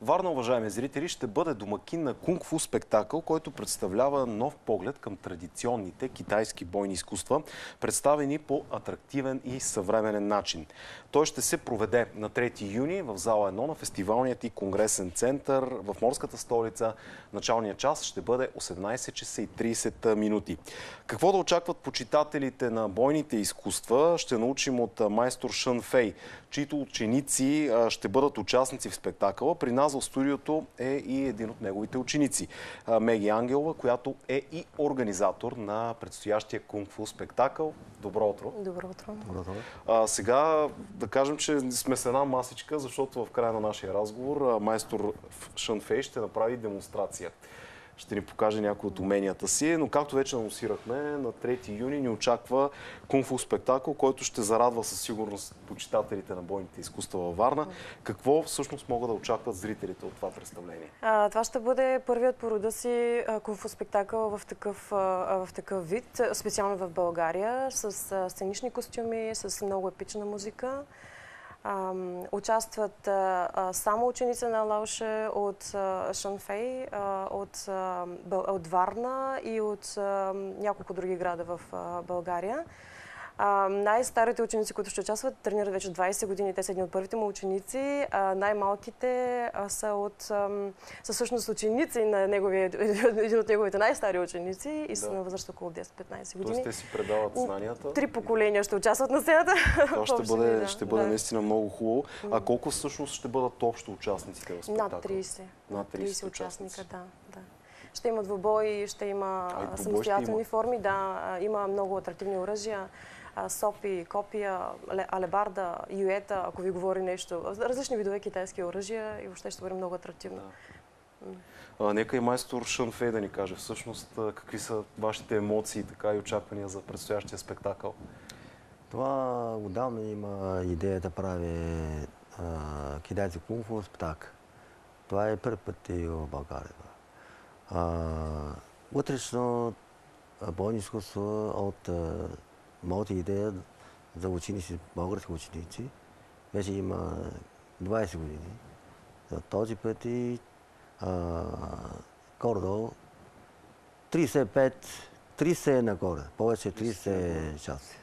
Варна, уважаеми зрители, ще бъде домакин на кунг-фу спектакъл, който представлява нов поглед към традиционните китайски бойни изкуства, представени по атрактивен и съвременен начин. Той ще се проведе на 3 юни в зала 1 на фестивалният и конгресен център в морската столица. Началният час ще бъде 18 часа и 30 минути. Какво да очакват почитателите на бойните изкуства, ще научим от майстор Шън Фей, чието ученици ще бъдат участници в спектакъла. При нас в студиото е и един от неговите ученици, Меги Ангелова, която е и организатор на предстоящия кунг-фу спектакъл. Добро утро! Добро утро! Сега да кажем, че сме с една масичка, защото в края на нашия разговор майстор Шън Фей ще направи демонстрация. Ще ни покаже някои от уменията си, но както вече анонсирахме, на 3 юни ни очаква кунг-фу спектакъл, който ще зарадва със сигурност почитателите на бойните изкуства във Варна. Какво всъщност могат да очакват зрителите от това представление? Това ще бъде първият по рода си кунг-фу спектакъл в такъв вид, специално в България, с сценични костюми, с много епична музика. Участват само ученици на Лауше от Шън Фей, от Варна и от няколко други града в България. Най-старите ученици, които ще участват, тренират вече 20 години. Те са едни от първите му ученици. Най-малките са всъщност ученици на един от неговите най-стари ученици и са на възраст около 10-15 години. Тоест те си предават знанията. 3 поколения ще участват на сцената. Това ще бъде наистина много хубаво. А колко всъщност ще бъдат общо участниците в спектакъл? Над 30 участника, да. Ще има двубой, ще има самостоятелни форми, има много атрактивни оръжия. Сопи, копия, алебарда, юета, ако ви говори нещо. Различни видове китайски оръжия и въобще ще бъде много атрактивно. Нека и майстор Шън Фей да ни каже всъщност какви са вашите емоции и очаквания за предстоящия спектакъл. Това отдавна има идея да прави китайски кунг-фу спектакъл. Това е първи път и в България. Вътрешно бойни изкуства от моята идея за ученици, български ученици, вече има 20 години. За този път и горе-долу 30 нагоре, повече 30 часа.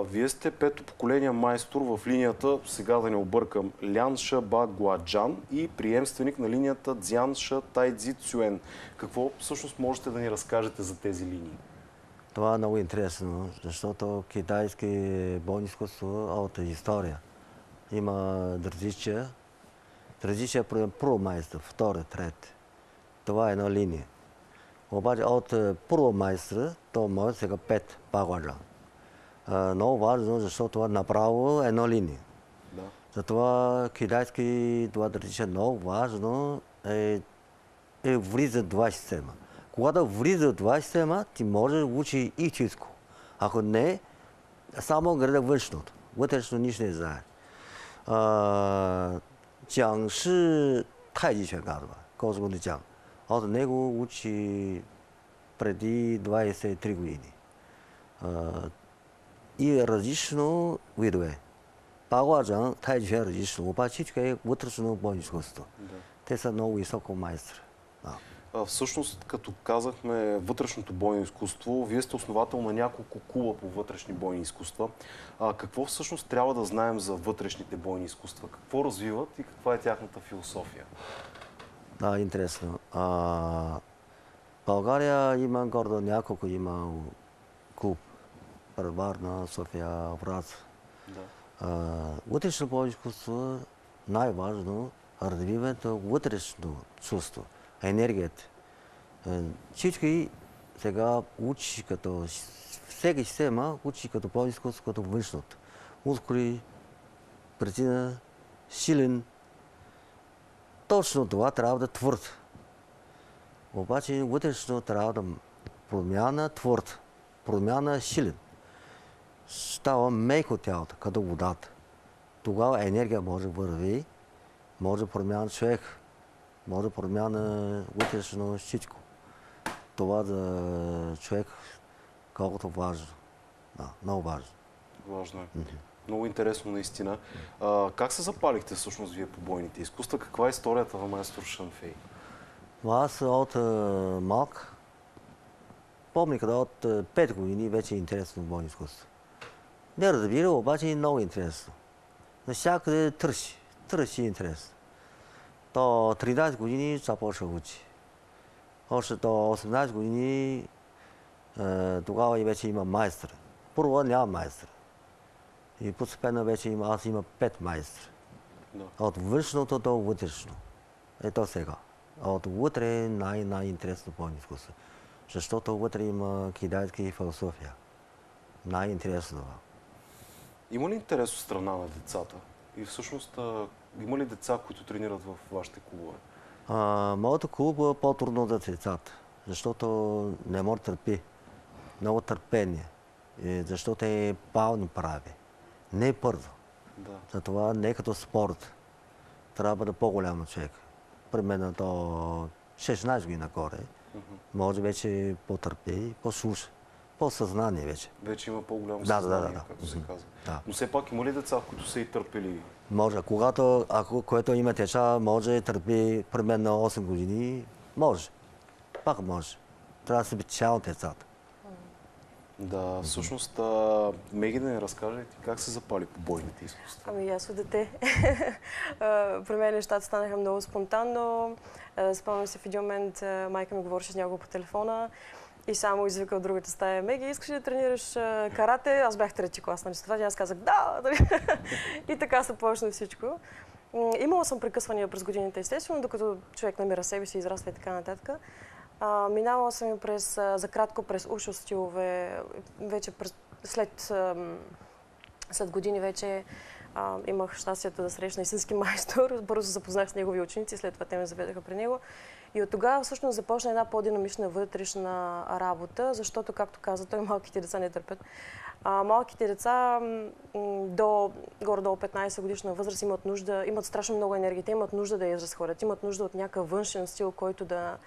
Вие сте пето поколение майстор в линията, сега да не объркам, Лян Ша Ба Гуаджан и приемственик на линията Цзян Ша Тайцзи Цюен. Какво всъщност можете да ни разкажете за тези линии? Това е много интересно, защото китайски бойни изкуства от история има различия. Различия при първо майстор, втори, трети. Това е една линия. Обаче от първо майстор, то може сега 5 Ба Гуаджан. Много важно, защото това направо е една линия. Затова китайски това различие много важно е влиза в това система. Когато влиза в това система, ти може да учи и чиско. Ако не, само гледа външното. Вътрешно нищо не знае. Цзян Ши Тайцзи Цюен казва, Козмони Цзян. От него учи преди 23 години. И различно видове. Ба Гуаджан, Тайцзи Цюен различно, обаче всичко е вътрешно бойно изкуство. Те са много високо майстори. Всъщност, като казахме вътрешното бойно изкуство, вие сте основател на няколко клуба по вътрешни бойни изкуства. Какво всъщност трябва да знаем за вътрешните бойни изкуства? Какво развиват и каква е тяхната философия? Интересно. България има гордо няколко клуб. Варна, София, Враца. Вътрешно бойно изкуство най-важно развиването вътрешно чувство. Енергията. Всички сега учи като всеки система учи като бойно изкуство, като външното. Мускули, причина, силен. Точно това трябва да твърд. Обаче вътрешно трябва да промяна твърд, промяна силен. Става меко тялото, като водата. Тогава енергия може да върви, може да промяна човек. Може да промяна вътрешно всичко. Това за човек колкото важно. Много важно. Важно е. Много интересно наистина. Как се запалихте всъщност вие по бойните изкуства? Каква е историята на майстор Шанфей? Аз от малък, помня, когда от 5 години вече е интересно в бойно изкуство. Не разбира, обаче е много интересно. Навсякъде търси интерес. До 13 години започва учи. Още до 18 години тогава и вече има майстър. Първо няма майстър. И постепенно вече аз има 5 майстър. Да. От външното до вътрешно. Ето сега. От вътре е най-интересно бойно изкуство. Защото вътре има китайска философия. Най-интересно. Има ли интерес от страна на децата? И всъщност има ли деца, които тренират в вашите клубове? Моето клуб е по-трудно за децата, защото не може да търпи. Много търпение. Защото е бавно прави. Не е бързо. Да. Затова не е като спорт. Трябва да по-голям човек. Примерно до 16 години нагоре. Може вече по-търпи, по-слуша, по-съзнание вече. Вече има по-голямо Да, съзнание, както се казва. Да. Но все пак има ли деца, които са и търпели? Може, когато, което има деца, може да търпи примерно 8 години, може. Пак може. Трябва да се специално децата. Да, всъщност, Меги, да ни разкаже ти как се запали по бойните изкуства? Ами аз от дете. При мен нещата станаха много спонтанно. Спомням се в един момент, майка ми говореше с него по телефона и само извика от другата стая: Меги, искаш ли да тренираш карате? Аз бях трети клас, нали? Това аз казах да! И така се почна всичко. Имала съм прекъсвания през годините, естествено, докато човек намира себе си, израства и така нататък. Минавала съм и за кратко през ушо стилове. Вече след години вече имах щастието да срещна истински майстор. Бързо запознах с негови ученици, след това те ме заведаха при него. И от тогава всъщност започна една по-динамична вътрешна работа, защото, както каза той, малките деца не търпят. Малките деца горе-долу 15 годишна възраст имат страшно много енергия. Те имат нужда да я разходят, имат нужда от някакъв външен стил, който да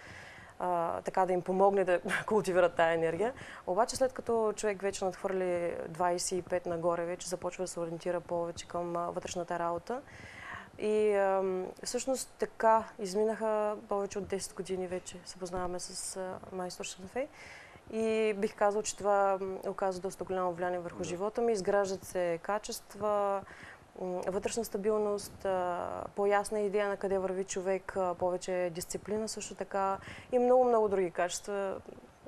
им помогне да култивират тая енергия. Обаче след като човек вече надхвърли 25 нагоре, вече започва да се ориентира повече към вътрешната работа. И всъщност така изминаха повече от 10 години вече се познаваме с майстор Шанфей. И бих казал, че това оказа доста голямо влияние върху живота ми. Изграждат се качества, вътрешна стабилност, по-ясна идея на къде върви човек, повече дисциплина също така и много други качества.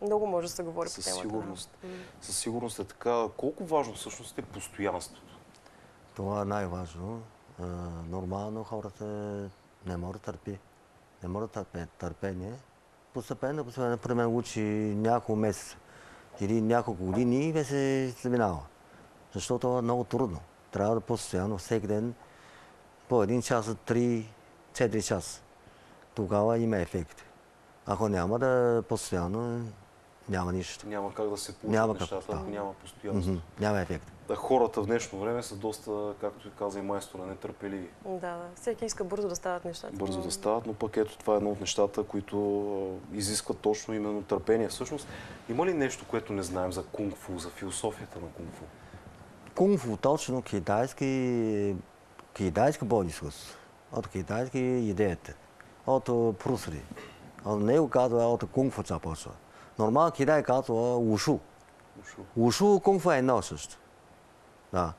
Много може да се говори по темата. Сигурност. Със сигурност е така. Колко важно всъщност е постоянството? Това е най-важно. Нормално хората не могат да търпи. Не могат да търпение. Постепенно, например, учи няколко месеца или няколко години и вече се минава. Защото е много трудно. Трябва да постоянно, всеки ден, по 1 час, 3-4 часа. Тогава има ефект. Ако няма да постоянно, няма нищо. Няма как да се получат нещата, ако няма постоянство. Няма ефект. Хората в днешно време са доста, както каза и майстора, нетърпеливи. Да. Всеки иска бързо да стават нещата. Бързо да стават, но пък ето това е едно от нещата, които изискват точно именно търпение. Всъщност, има ли нещо, което не знаем за кунг-фу, за философията на кунг-фу? Кунг-фу точно китайски бойно изкуство. От китайски идеята. От Брусли. От него казва от кунг-фу започва. Нормално Китай казва ушу. Ушу кунг-фу е едно също. Да.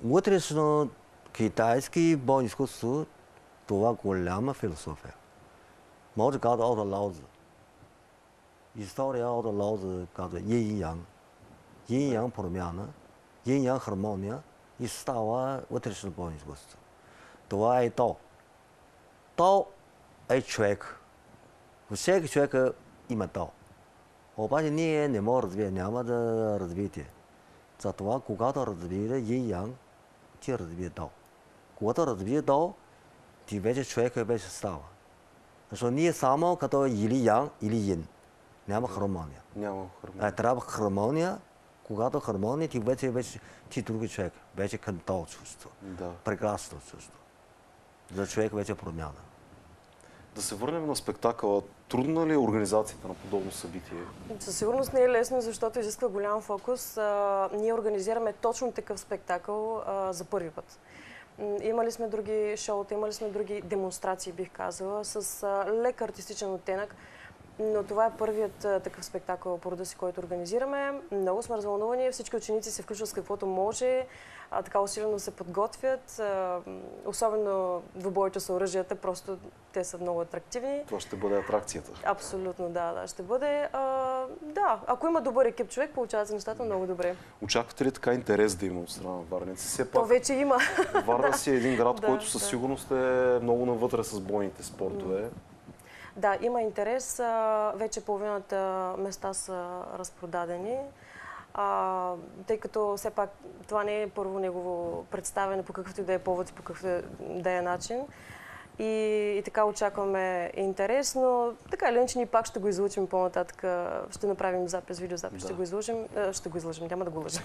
Вътрешно китайски бойно изкуство, това голяма философия. Може да казва от Лаози. История от Лаози казва Yin-Yang. Yin-Yang промяна, Yin-Yang хармония и става вътрешно бойно изкуство. Това е то. То е човек. Всеки човек има то. Обаче ние не можем да развием, няма да развитие. Затова, когато развие Yin-Yang, ти развие то. Когато развие то, ти вече човека вече става. Защото ние само като или Yang, или Yin. Няма хармония. Няма хармония. Трябва хармония. Когато хармония, ти вече ти други човек. Вече към това чувство. Да. Прекрасно чувство. За човек вече промяна. Да се върнем на спектакъла. Трудна ли е организацията на подобно събитие? Със сигурност не е лесно, защото изисква голям фокус. Ние организираме точно такъв спектакъл за първи път. Имали сме други шоута, имали сме други демонстрации, бих казала, с лек артистичен оттенък. Но това е първият такъв спектакъл по рода си, който организираме. Много сме развълнувани, всички ученици се включват с каквото може, така усилено се подготвят. Особено двубоите с оръжията, просто те са много атрактивни. Това ще бъде атракцията. Абсолютно, да, ще бъде. Да, ако има добър екип човек, получават се нещата много добре. Очаквате ли така интерес да има от страна на варненци? Все То пак, вече има. Варна си е един град, Да, който със сигурност е много навътре с бойните спортове. Да, има интерес. Вече половината места са разпродадени. Тъй като все пак това не е първо негово представяне по какъвто и да е повод и по какъвто да е начин. И така очакваме интерес, но така или иначе ние пак ще го излучим по-нататък. Ще направим запис, видеозапис, ще го излъжим. Ще го излъжим, няма да го лъжим.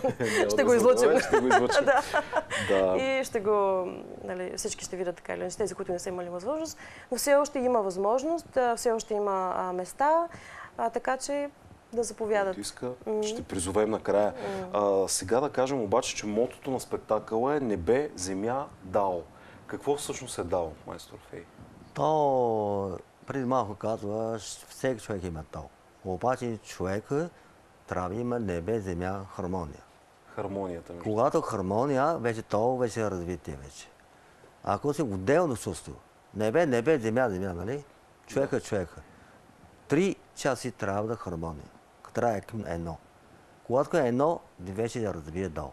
Ще го излъчим. Ще го излъчим. Да. И ще го... всички ще видят така или иначе, тези, които не са имали възможност. Но все още има възможност, все още има места, така че да заповядат. Който иска, ще призовем накрая. Сега да кажем обаче, че мотото на спектакъла е Небе, земя, дао. Какво всъщност е дао, майстор Фей? То преди малко казва, всеки човек има то. Обаче човек трябва да има небе, земя, хармония. Хармонията. Когато хармония, вече то вече е развитие вече. Ако си отделно чувство, небе, земя, нали? Човека. 3 часи трябва да хармония. Трябва е към едно. Когато е едно, вече да развие дао.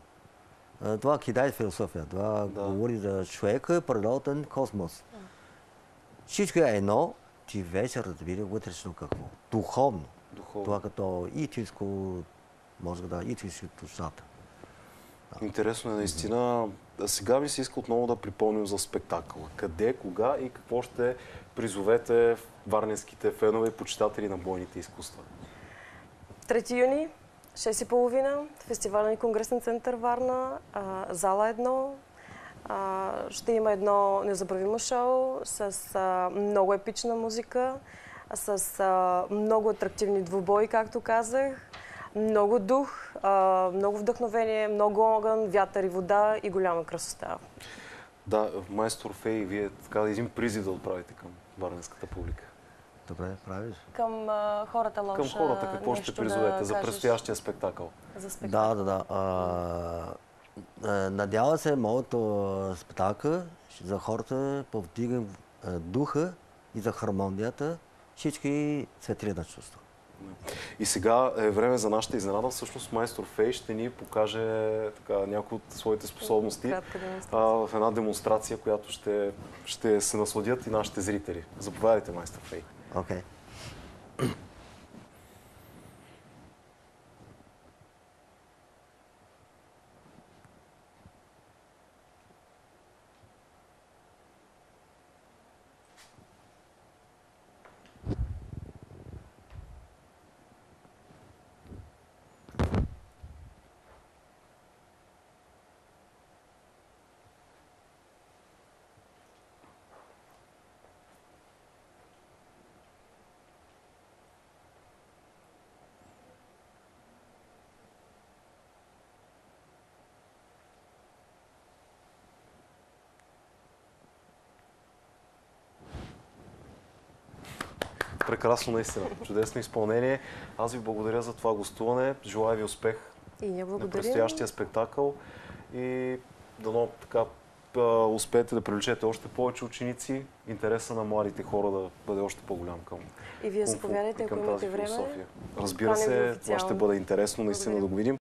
Това китайска философия. Това говори за човека, природен космос. Всичко е едно, ти вече разбира вътрешно какво. Духовно. Това като истинско, може да истинско душата. Интересно е наистина. Сега ми се иска отново да припомним за спектакъла. Къде, кога и какво ще призовете варненските фенове и почитатели на бойните изкуства? 3 юни, 6:30, фестивален и конгресен център Варна, зала 1. Ще има едно незабравимо шоу с много епична музика, с много атрактивни двубои, както казах, много дух, много вдъхновение, много огън, вятър и вода и голяма красота. Да, майстор Фей, вие така един призив да отправите към варненската публика. Добре, правиш. Към хората, Лауша, към хората какво ще призовете за предстоящия спектакъл? За спектакъл. Да. Надява се моето спектакъл за хората повдигам духа и за хармонията, всички светли на чувства. И сега е време за нашата изненада. Всъщност майстор Фей ще ни покаже някои от своите способности в една демонстрация, която ще се насладят и нашите зрители. Заповядайте, майстор Фей. Окей. Прекрасно, наистина. Чудесно изпълнение. Аз ви благодаря за това гостуване. Желая ви успех на предстоящия спектакъл и дано така успеете да привлечете още повече ученици. Интереса на младите хора да бъде още по-голям към И вие заповядайте, ако имате време. Разбира се, това ще бъде интересно наистина да го видим.